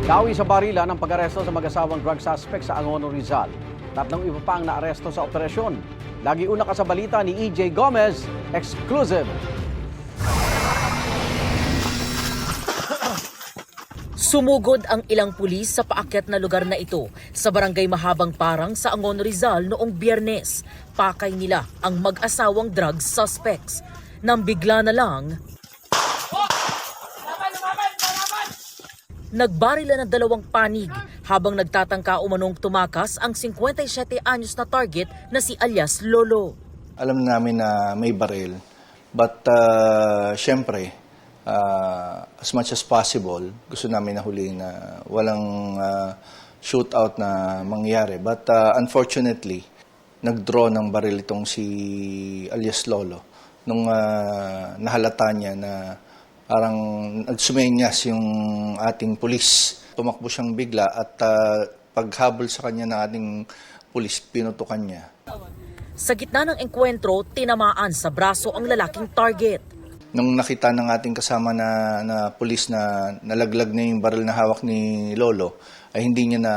Nawi sa barila ng pag-aresto sa mag-asawang drug suspect sa Angono, Rizal. Tatlong iba pa ang naaresto sa operasyon. Lagi una ka sa balita ni EJ Gomez, exclusive. Sumugod ang ilang pulis sa paakyat na lugar na ito sa barangay Mahabang Parang sa Angono, Rizal noong Biyernes. Pakay nila ang mag-asawang drug suspects. Nang bigla na lang, nagbarila ng dalawang panig habang nagtatangka umanong tumakas ang 57 anyos na target na si alias Lolo. Alam namin na may baril, but syempre, as much as possible, gusto namin na huliin na walang shootout na mangyari. But unfortunately, nag-draw ng baril itong si alias Lolo nung nahalata niya na parang nagsumenyas yung ating pulis. Tumakbo siyang bigla at paghabol sa kanya ng ating pulis, pinutukan niya. Sa gitna ng engkwentro, tinamaan sa braso ang lalaking target. Nung nakita ng ating kasama na pulis na nalaglag na yung baril na hawak ni Lolo, ay hindi niya na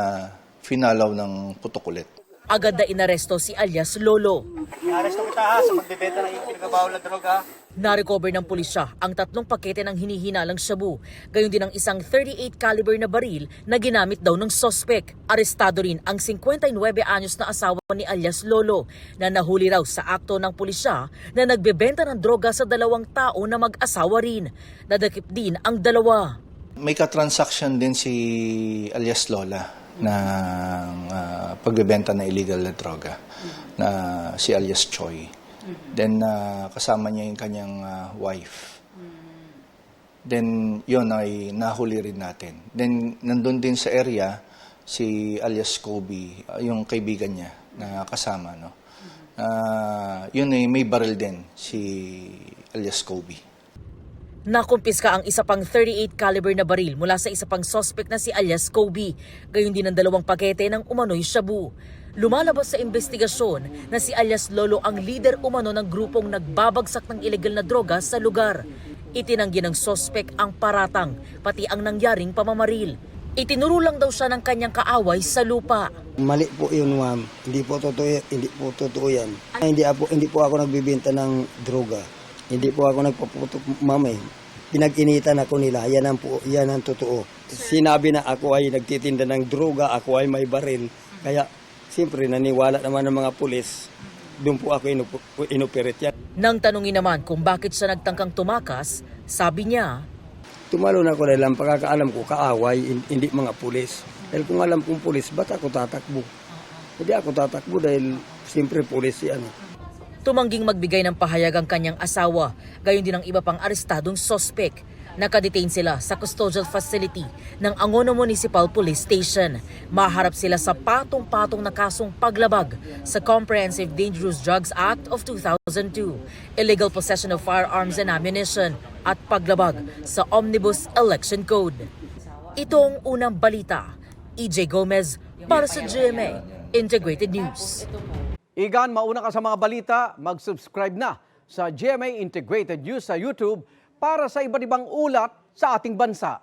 finalaw ng putok ulit. Agad na inaresto si alias Lolo. Aresto kita sa magbebenta ng pinagabawal na droga. Na-recover ng pulisya ang 3 pakete ng hinihinalang shabu, gayon din ang isang 38 caliber na baril na ginamit daw ng sospek. Arestado rin ang 59 anyos na asawa ni alias Lolo na nahuli raw sa akto ng pulisya na nagbebenta ng droga sa 2 tao na mag-asawa rin. Nadakip din ang dalawa. May ka-transaction din si alias Lola ng pagbebenta na illegal na droga na si alias Choi. Then kasama niya yung kanyang wife. Then yun ay nahuli rin natin. Then nandun din sa area si alias Kobe, yung kaibigan niya na kasama. No? Yun ay may baril din si alias Kobe. Nakumpiska ang isa pang 38 caliber na baril mula sa isa pang suspect na si alias Kobe, gayon din ang 2 pakete ng umano'y shabu. Lumalabas sa investigasyon na si alias Lolo ang leader umano ng grupong nagbabagsak ng ilegal na droga sa lugar. Itinanggi ng suspect ang paratang, pati ang nangyaring pamamaril. Itinuro lang daw siya ng kanyang kaaway sa lupa. Mali po yun, ma'am. Hindi po totoo yan. Hindi po ako nagbibenta ng droga. Hindi po ako nagpaputok, ma'am. Pinag-initan ako nila. Yan ang totoo. Sinabi na ako ay nagtitinda ng droga, ako ay may baril. Kaya siyempre naniwala naman ng mga pulis. Doon po ako inoperate yan. Nang tanungin naman kung bakit siya nagtangkang tumakas, sabi niya, Tumalon ako dahil ang pagkakaalam ko, kaaway, hindi mga pulis. Dahil kung alam kong pulis, ba't ako tatakbo? Hindi ako tatakbo dahil siyempre pulis yan. tumangging magbigay ng pahayag ang kanyang asawa, gayon din ang iba pang arestadong sospek. Nakadetain sila sa custodial facility ng Angono Municipal Police Station. Maharap sila sa patong-patong na kasong paglabag sa Comprehensive Dangerous Drugs Act of 2002, illegal possession of firearms and ammunition, at paglabag sa Omnibus Election Code. Ito ang unang balita. EJ Gomez para sa GMA Integrated News. Igan, mauna ka sa mga balita, mag-subscribe na sa GMA Integrated News sa YouTube para sa iba't ibang ulat sa ating bansa.